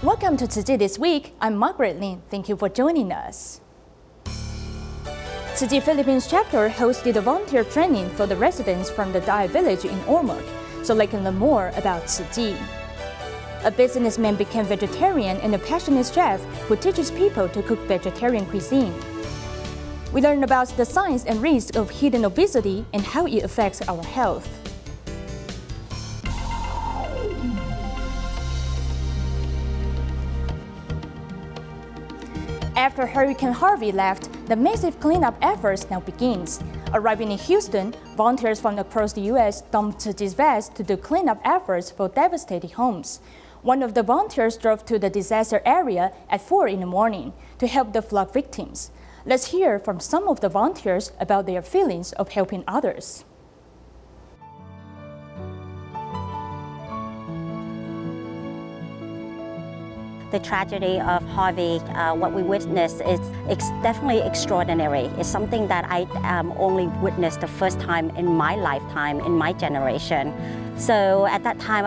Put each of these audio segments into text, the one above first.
Welcome to Tzu Chi This Week. I'm Margaret Lin. Thank you for joining us. Tzu Chi Philippines Chapter hosted a volunteer training for the residents from the Dai village in Ormoc, so they can learn more about Tzu Chi. A businessman became vegetarian and a passionate chef who teaches people to cook vegetarian cuisine. We learn about the science and risks of hidden obesity and how it affects our health. After Hurricane Harvey left, the massive cleanup efforts now begins. Arriving in Houston, volunteers from across the U.S. dumped Tzu Chi's vest to do cleanup efforts for devastated homes. One of the volunteers drove to the disaster area at 4 in the morning to help the flood victims. Let's hear from some of the volunteers about their feelings of helping others. The tragedy of Harvey, what we witnessed, is definitely extraordinary. It's something that I only witnessed the first time in my lifetime, in my generation. So at that time,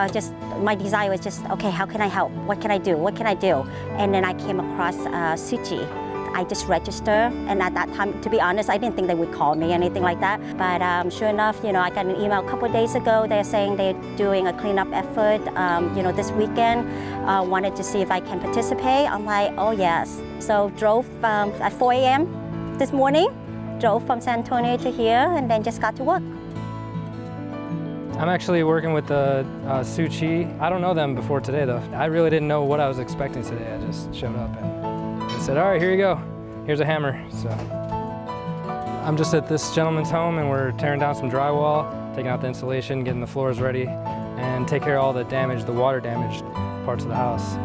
my desire was just, okay, how can I help? What can I do? What can I do? And then I came across Tzu Chi. I just registered, and at that time, to be honest, I didn't think they would call me, anything like that. But sure enough, I got an email a couple of days ago. They're saying they're doing a cleanup effort, this weekend. Wanted to see if I can participate. I'm like, oh yes. So drove at 4 a.m. this morning, drove from San Antonio to here, and then just got to work. I'm actually working with the Tzu Chi. I don't know them before today, though. I really didn't know what I was expecting today. I just showed up and I said, all right, here you go. Here's a hammer. So I'm just at this gentleman's home and we're tearing down some drywall, taking out the insulation, getting the floors ready, and take care of all the damage, the water damaged parts of the house.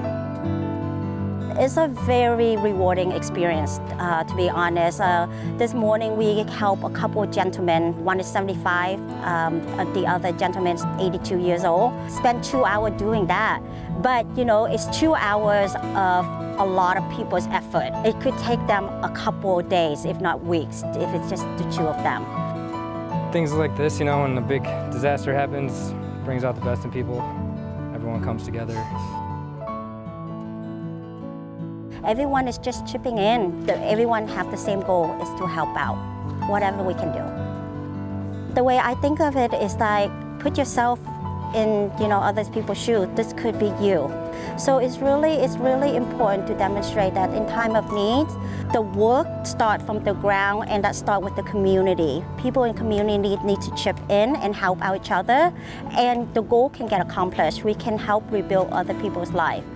It's a very rewarding experience, to be honest. This morning we helped a couple of gentlemen. One is 75, the other gentleman is 82 years old. Spent 2 hours doing that. But, it's 2 hours of a lot of people's effort. It could take them a couple of days, if not weeks, if it's just the two of them. Things like this, when a big disaster happens, brings out the best in people. Everyone comes together. Everyone is just chipping in. Everyone have the same goal, is to help out, whatever we can do. The way I think of it is like, put yourself in other people's shoes. This could be you. So it's really important to demonstrate that in time of need, the work starts from the ground, and that starts with the community. People in community need to chip in and help out each other, and the goal can get accomplished. We can help rebuild other people's lives.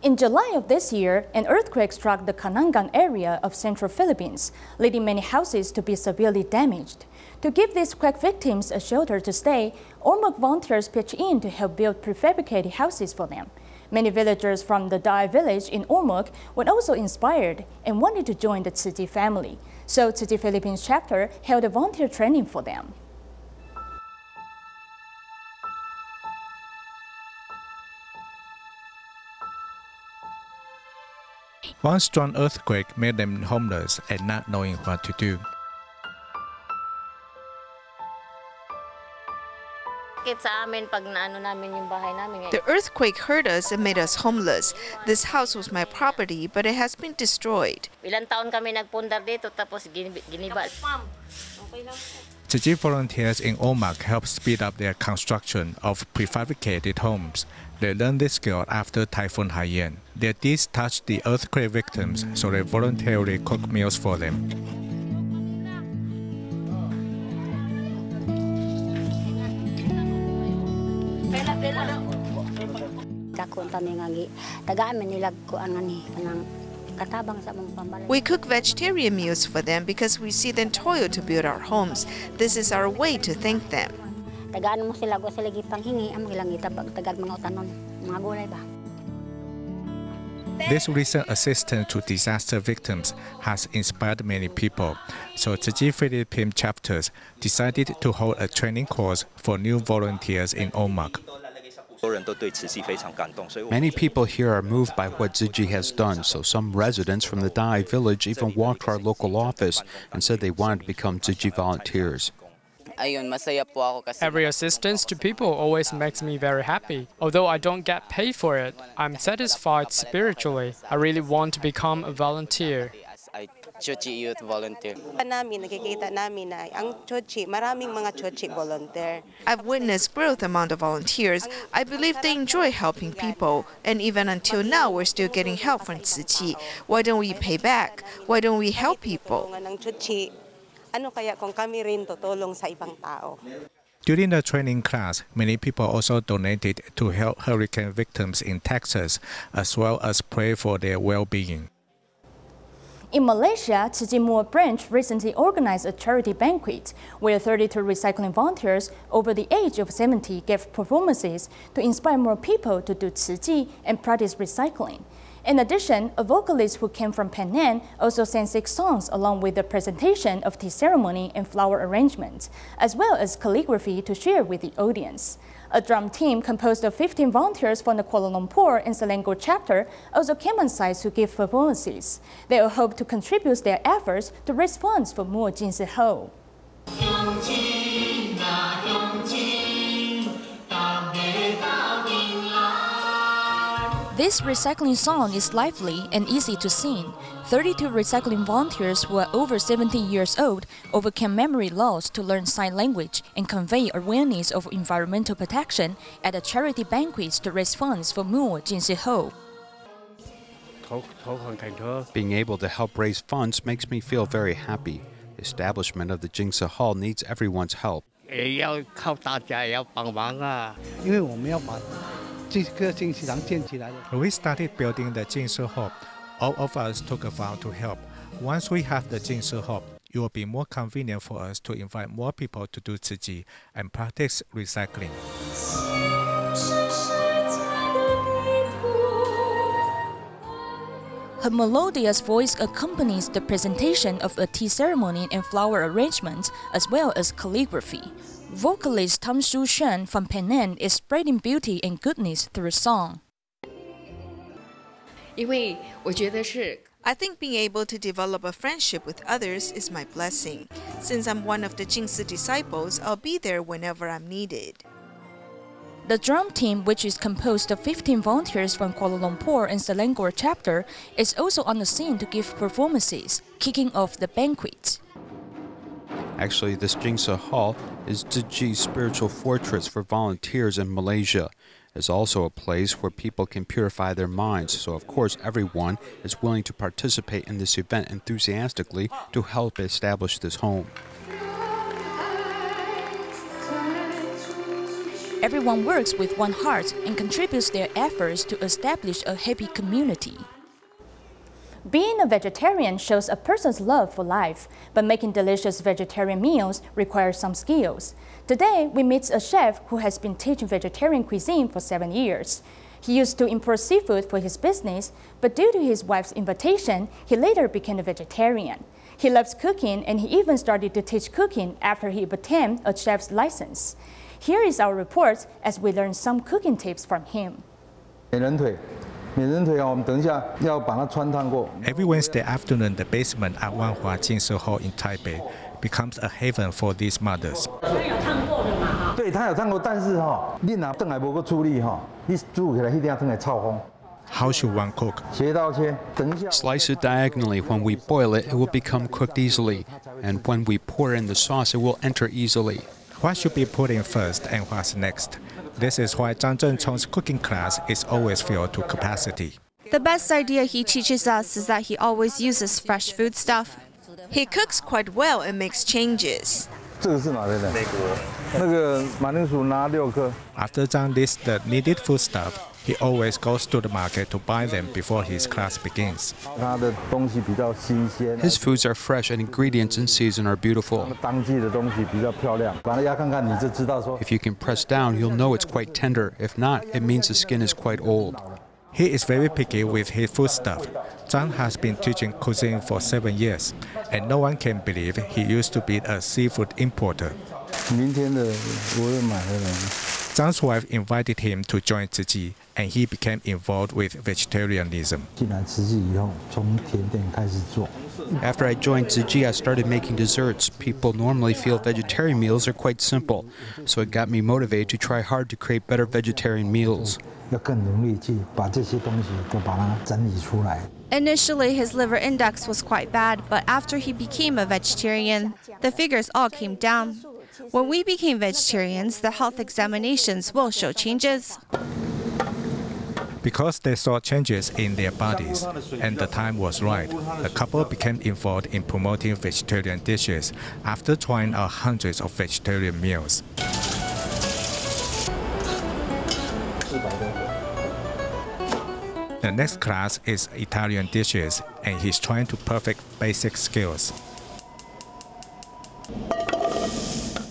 In July of this year, an earthquake struck the Canangan area of central Philippines, leading many houses to be severely damaged. To give these quake victims a shelter to stay, Ormoc volunteers pitched in to help build prefabricated houses for them. Many villagers from the Dai village in Ormoc were also inspired and wanted to join the Tzu Chi family. So Tzu Chi Philippines Chapter held a volunteer training for them. One strong earthquake made them homeless and not knowing what to do. The earthquake hurt us and made us homeless. This house was my property, but it has been destroyed. Tzu Chi volunteers in Ormoc help speed up their construction of prefabricated homes. They learned this skill after Typhoon Haiyan. Their deeds touched the earthquake victims, so they voluntarily cook meals for them. We cook vegetarian meals for them because we see them toil to build our homes. This is our way to thank them. This recent assistance to disaster victims has inspired many people, so Tzu Chi Philippines Chapters decided to hold a training course for new volunteers in Ormoc. Many people here are moved by what Tzu Chi has done, so some residents from the Dai village even walked to our local office and said they wanted to become Tzu Chi volunteers. Every assistance to people always makes me very happy. Although I don't get paid for it, I'm satisfied spiritually. I really want to become a volunteer. I've witnessed growth among the volunteers. I believe they enjoy helping people, and even until now, we're still getting help from Tzu Chi. Why don't we pay back? Why don't we help people? During the training class, many people also donated to help hurricane victims in Texas, as well as pray for their well-being. In Malaysia, Tzu Chi Muar branch recently organized a charity banquet where 32 recycling volunteers over the age of 70 gave performances to inspire more people to do Tzu Chi and practice recycling. In addition, a vocalist who came from Penang also sang 6 songs along with the presentation of tea ceremony and flower arrangements, as well as calligraphy to share with the audience. A drum team composed of 15 volunteers from the Kuala Lumpur and Selangor chapter also came on site to give performances. They all hope to contribute their efforts to raise funds for more Jinsi Ho. This recycling song is lively and easy to sing. 32 recycling volunteers who are over 70 years old overcame memory loss to learn sign language and convey awareness of environmental protection at a charity banquet to raise funds for more Jinsi Ho. Being able to help raise funds makes me feel very happy. The establishment of the Jinsi Hall needs everyone's help. When we started building the Jinsi Hall, all of us took a vow to help. Once we have the Jinsi Hall, it will be more convenient for us to invite more people to do Tzu Chi and practice recycling. Her melodious voice accompanies the presentation of a tea ceremony and flower arrangements, as well as calligraphy. Vocalist Tam Shu Shen from Penang is spreading beauty and goodness through song. I think being able to develop a friendship with others is my blessing. Since I'm one of the Jinsi disciples, I'll be there whenever I'm needed. The drum team, which is composed of 15 volunteers from Kuala Lumpur and Selangor chapter, is also on the scene to give performances, kicking off the banquet. Actually, this Jinsi Hall is Tzu Chi's spiritual fortress for volunteers in Malaysia. It's also a place where people can purify their minds, so of course everyone is willing to participate in this event enthusiastically to help establish this home. Everyone works with one heart and contributes their efforts to establish a happy community. Being a vegetarian shows a person's love for life, but making delicious vegetarian meals requires some skills. Today, we meet a chef who has been teaching vegetarian cuisine for 7 years. He used to import seafood for his business, but due to his wife's invitation, he later became a vegetarian. He loves cooking, and he even started to teach cooking after he obtained a chef's license. Here is our report as we learn some cooking tips from him. Every Wednesday afternoon, the basement at Wanhua Jinsi Hall in Taipei becomes a haven for these mothers. How should one cook? Slice it diagonally. When we boil it, it will become cooked easily. And when we pour in the sauce, it will enter easily. What should be put in first and what's next? This is why Zhang Zhenchong's cooking class is always filled to capacity. The best idea he teaches us is that he always uses fresh foodstuff. He cooks quite well and makes changes. After Zhang lists the needed foodstuff, he always goes to the market to buy them before his class begins. His foods are fresh and ingredients in season are beautiful. If you can press down, you'll know it's quite tender. If not, it means the skin is quite old. He is very picky with his foodstuff. Zhang has been teaching cuisine for 7 years, and no one can believe he used to be a seafood importer. Zhang's wife invited him to join Tzu Chi, and he became involved with vegetarianism. After I joined Tzu Chi, I started making desserts. People normally feel vegetarian meals are quite simple, so it got me motivated to try hard to create better vegetarian meals. Initially, his liver index was quite bad, but after he became a vegetarian, the figures all came down. When we became vegetarians, the health examinations will show changes. Because they saw changes in their bodies and the time was right, the couple became involved in promoting vegetarian dishes after trying out hundreds of vegetarian meals. The next class is Italian dishes, and he's trying to perfect basic skills.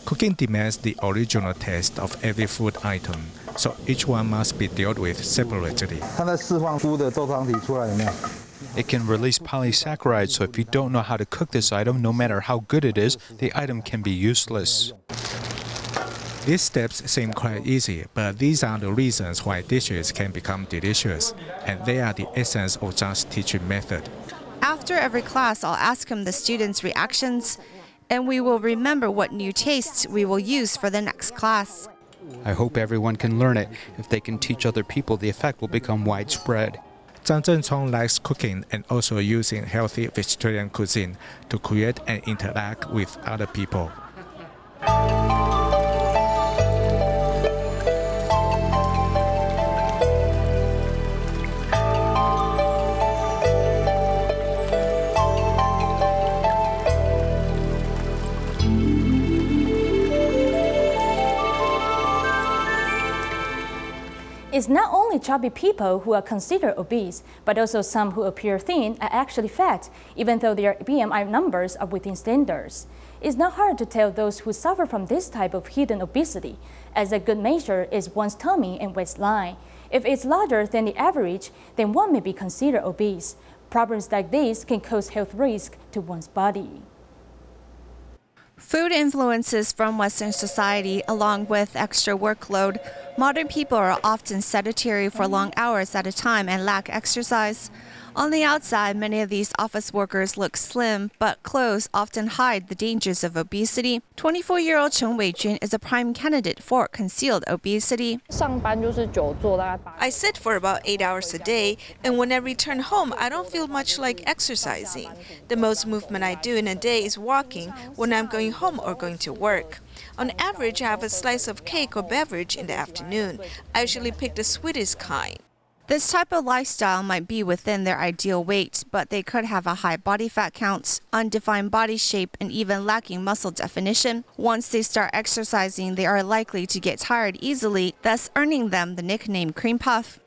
Cooking demands the original taste of every food item, so each one must be dealt with separately. It can release polysaccharides, so if you don't know how to cook this item, no matter how good it is, the item can be useless. These steps seem quite easy, but these are the reasons why dishes can become delicious, and they are the essence of Zhang's teaching method. After every class, I'll ask him the students' reactions, and we will remember what new tastes we will use for the next class. I hope everyone can learn it. If they can teach other people, the effect will become widespread. Zhang Zhengchong likes cooking and also using healthy vegetarian cuisine to create and interact with other people. It's not only chubby people who are considered obese, but also some who appear thin are actually fat, even though their BMI numbers are within standards. It's not hard to tell those who suffer from this type of hidden obesity, as a good measure is one's tummy and waistline. If it's larger than the average, then one may be considered obese. Problems like this can cause health risk to one's body. Food influences from Western society, along with extra workload. Modern people are often sedentary for long hours at a time and lack exercise. On the outside, many of these office workers look slim, but clothes often hide the dangers of obesity. 24-year-old Chen Weijun is a prime candidate for concealed obesity. I sit for about 8 hours a day, and when I return home, I don't feel much like exercising. The most movement I do in a day is walking when I'm going home or going to work. On average, I have a slice of cake or beverage in the afternoon. I usually pick the sweetest kind. This type of lifestyle might be within their ideal weight, but they could have a high body fat count, undefined body shape, and even lacking muscle definition. Once they start exercising, they are likely to get tired easily, thus earning them the nickname cream puff.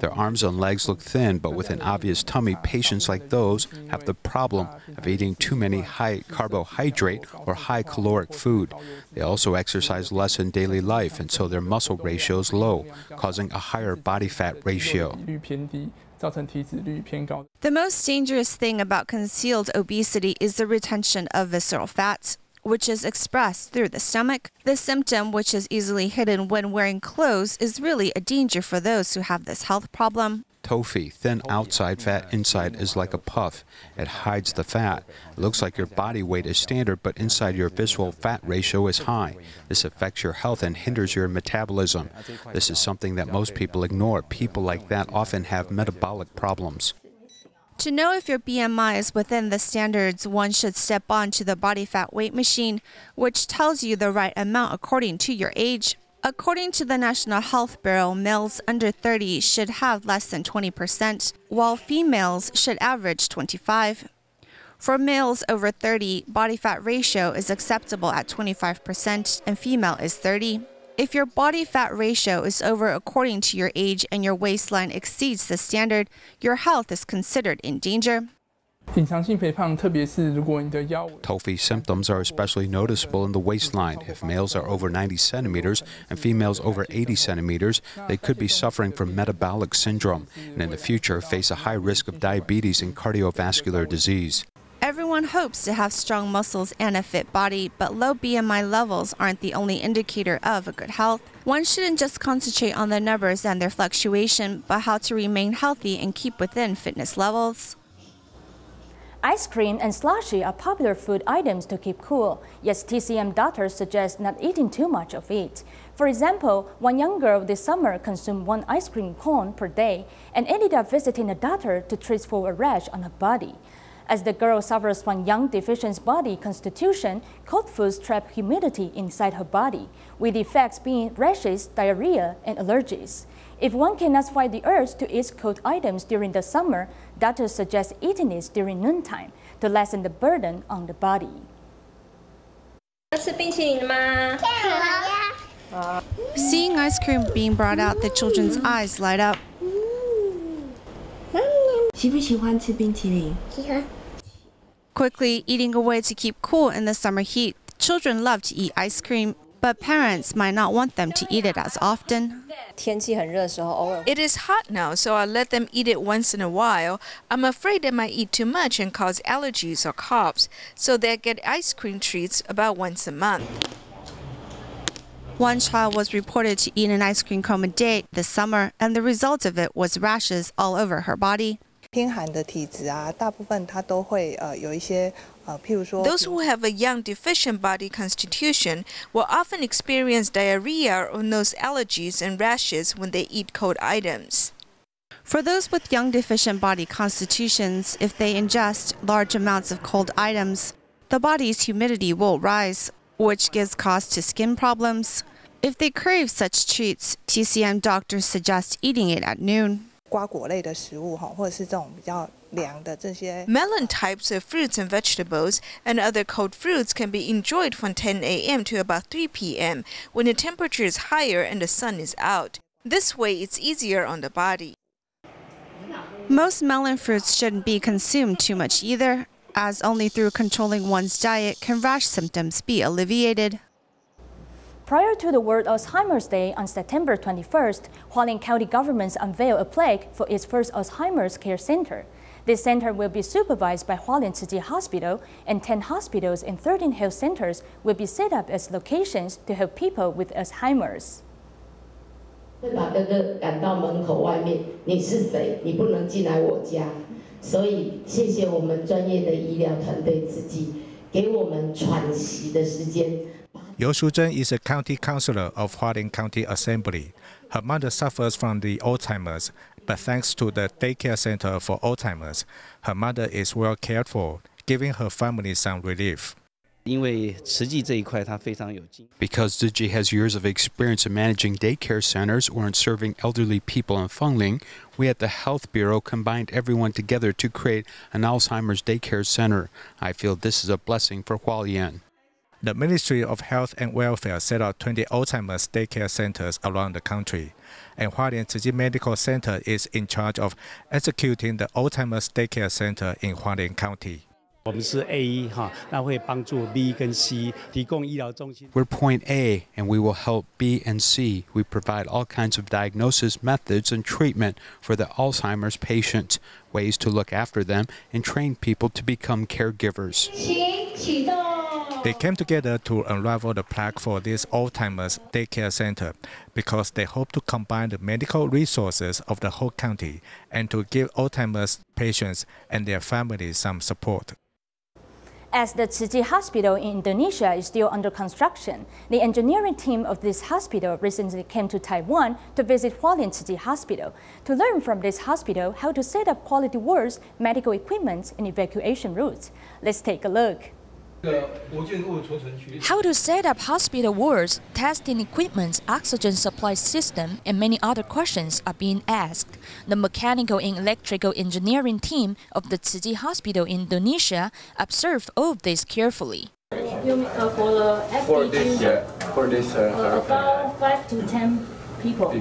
Their arms and legs look thin, but with an obvious tummy, patients like those have the problem of eating too many high carbohydrate or high caloric food. They also exercise less in daily life, and so their muscle ratio is low, causing a higher body fat ratio. The most dangerous thing about concealed obesity is the retention of visceral fat, which is expressed through the stomach. This symptom, which is easily hidden when wearing clothes, is really a danger for those who have this health problem. Tofu, thin outside, fat inside, is like a puff. It hides the fat. It looks like your body weight is standard, but inside your visceral fat ratio is high. This affects your health and hinders your metabolism. This is something that most people ignore. People like that often have metabolic problems. To know if your BMI is within the standards, one should step onto the body fat weight machine, which tells you the right amount according to your age. According to the National Health Bureau, males under 30 should have less than 20%, while females should average 25%. For males over 30, body fat ratio is acceptable at 25% and female is 30%. If your body fat ratio is over according to your age and your waistline exceeds the standard, your health is considered in danger. Tofu symptoms are especially noticeable in the waistline. If males are over 90 centimeters and females over 80 centimeters, they could be suffering from metabolic syndrome and in the future face a high risk of diabetes and cardiovascular disease. Everyone hopes to have strong muscles and a fit body, but low BMI levels aren't the only indicator of a good health. One shouldn't just concentrate on the numbers and their fluctuation, but how to remain healthy and keep within fitness levels. Ice cream and slushie are popular food items to keep cool, yet TCM doctors suggest not eating too much of it. For example, one young girl this summer consumed 1 ice cream cone per day and ended up visiting a doctor to treat for a rash on her body. As the girl suffers from young deficient body constitution, cold foods trap humidity inside her body, with effects being rashes, diarrhea, and allergies. If one cannot find the urge to eat cold items during the summer, doctors suggest eating it during noontime to lessen the burden on the body. Seeing ice cream being brought out, the children's eyes light up. Quickly eating a way to keep cool in the summer heat, children love to eat ice cream, but parents might not want them to eat it as often. It is hot now, so I let them eat it once in a while. I'm afraid they might eat too much and cause allergies or coughs, so they get ice cream treats about once a month. One child was reported to eat an ice cream cone a day this summer, and the result of it was rashes all over her body. Those who have a young deficient body constitution will often experience diarrhea or nose allergies and rashes when they eat cold items. For those with young deficient body constitutions, if they ingest large amounts of cold items, the body's humidity will rise, which gives cause to skin problems. If they crave such treats, TCM doctors suggest eating it at noon. Melon types of fruits and vegetables and other cold fruits can be enjoyed from 10 a.m. to about 3 p.m. when the temperature is higher and the sun is out. This way, it's easier on the body. Most melon fruits shouldn't be consumed too much either, as only through controlling one's diet can rash symptoms be alleviated. Prior to the World Alzheimer's Day on September 21st, Hualien County government unveiled a plaque for its first Alzheimer's care center. This center will be supervised by Hualien Tzu Chi Hospital, and 10 hospitals and 13 health centers will be set up as locations to help people with Alzheimer's. 会把哥哥赶到门口外面，你是谁？你不能进来我家。所以谢谢我们专业的医疗团队慈济，给我们喘息的时间。 Yo Shuzhen is a county councilor of Hualien County Assembly. Her mother suffers from the Alzheimer's, but thanks to the daycare center for Alzheimer's, her mother is well cared for, giving her family some relief. Because Tzu Chi has years of experience in managing daycare centers or in serving elderly people in Fengling, we at the Health Bureau combined everyone together to create an Alzheimer's daycare center. I feel this is a blessing for Hualien. The Ministry of Health and Welfare set up 20 Alzheimer's daycare centers around the country, and Hualien Tzu Chi Medical Center is in charge of executing the Alzheimer's daycare center in Hualien County. We're point A, and we will help B and C. We provide all kinds of diagnosis methods and treatment for the Alzheimer's patient, ways to look after them, and train people to become caregivers. They came together to unravel the plaque for this Alzheimer's daycare center because they hope to combine the medical resources of the whole county and to give Alzheimer's patients and their families some support. As the Tzu Chi Hospital in Indonesia is still under construction, the engineering team of this hospital recently came to Taiwan to visit Hualien Tzu Chi Hospital to learn from this hospital how to set up quality wards, medical equipment, and evacuation routes. Let's take a look. How to set up hospital wards, testing equipment, oxygen supply system, and many other questions are being asked. The mechanical and electrical engineering team of the Tzu Chi Hospital in Indonesia observed all of this carefully. For this about 5 to 10 people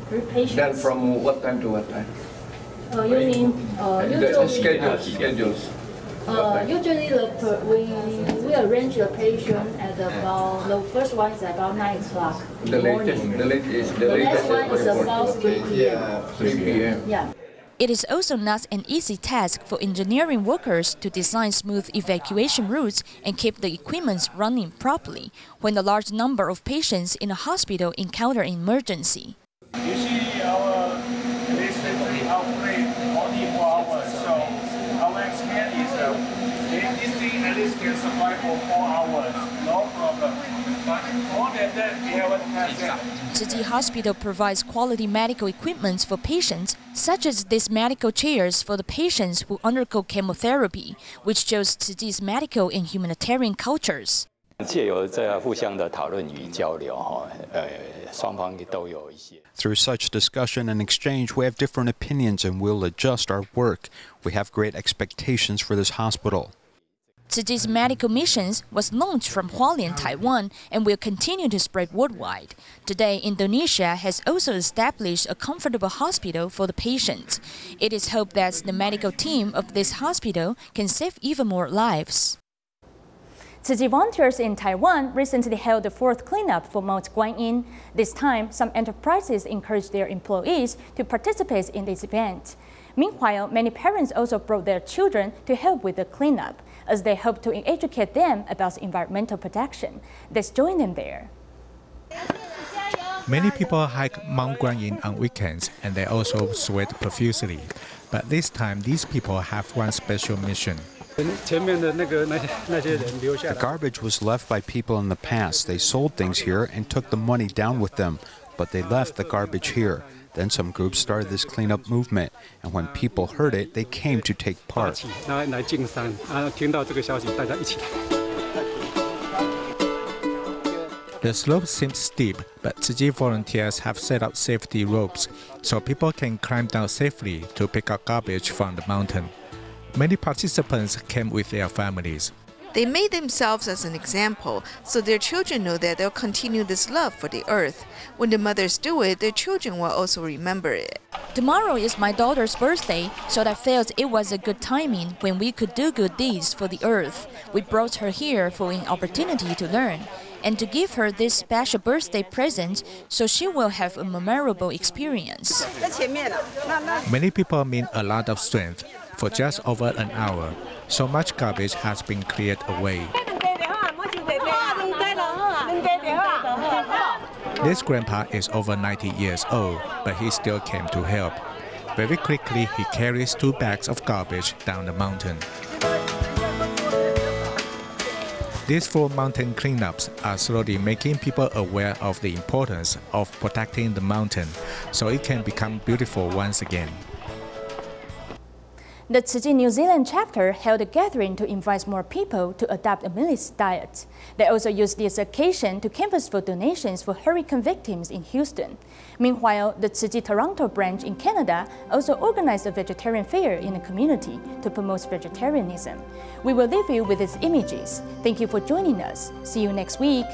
per patient. Then from what time to what time? You mean The schedules. Usually we arrange the patient at about, the first one is about 9 o'clock in the morning. The latest The next one is about 3 p.m. 3 p.m. Yeah. It is also not an easy task for engineering workers to design smooth evacuation routes and keep the equipment running properly when a large number of patients in a hospital encounter an emergency. You see our recently operate only 4 hours, so our experience is this thing at least can survive for 4 hours, no problem. But more than that, we haven't had that. Tzu Chi Hospital provides quality medical equipment for patients, such as these medical chairs for the patients who undergo chemotherapy, which shows Tzu Chi's medical and humanitarian cultures. 借由这互相的讨论与交流，双方都有一些。 Through such discussion and exchange, we have different opinions and we'll adjust our work. We have great expectations for this hospital. Tzu Chi's medical missions was launched from Hualien, Taiwan, and will continue to spread worldwide. Today, Indonesia has also established a comfortable hospital for the patients. It is hoped that the medical team of this hospital can save even more lives. Tzu Chi volunteers in Taiwan recently held the 4th cleanup for Mount Guanyin. This time, some enterprises encouraged their employees to participate in this event. Meanwhile, many parents also brought their children to help with the cleanup, as they hope to educate them about environmental protection. Let's join them there. Many people hike Mount Guanyin on weekends, and they also sweat profusely. But this time, these people have one special mission. The garbage was left by people in the past. They sold things here and took the money down with them, but they left the garbage here. Then some groups started this cleanup movement, and when people heard it, they came to take part. The slope seems steep, but Tzu Chi volunteers have set up safety ropes so people can climb down safely to pick up garbage from the mountain. Many participants came with their families. They made themselves as an example, so their children know that they'll continue this love for the earth. When the mothers do it, their children will also remember it. Tomorrow is my daughter's birthday, so I felt it was a good timing when we could do good deeds for the earth. We brought her here for an opportunity to learn and to give her this special birthday present so she will have a memorable experience. Many people mean a lot of strength. For just over an hour, so much garbage has been cleared away. This grandpa is over 90 years old, but he still came to help. Very quickly, he carries 2 bags of garbage down the mountain. These 4 mountain cleanups are slowly making people aware of the importance of protecting the mountain so it can become beautiful once again. The Tzu Chi New Zealand chapter held a gathering to invite more people to adopt a millet diet. They also used this occasion to canvass for donations for hurricane victims in Houston. Meanwhile, the Tzu Chi Toronto branch in Canada also organized a vegetarian fair in the community to promote vegetarianism. We will leave you with these images. Thank you for joining us. See you next week.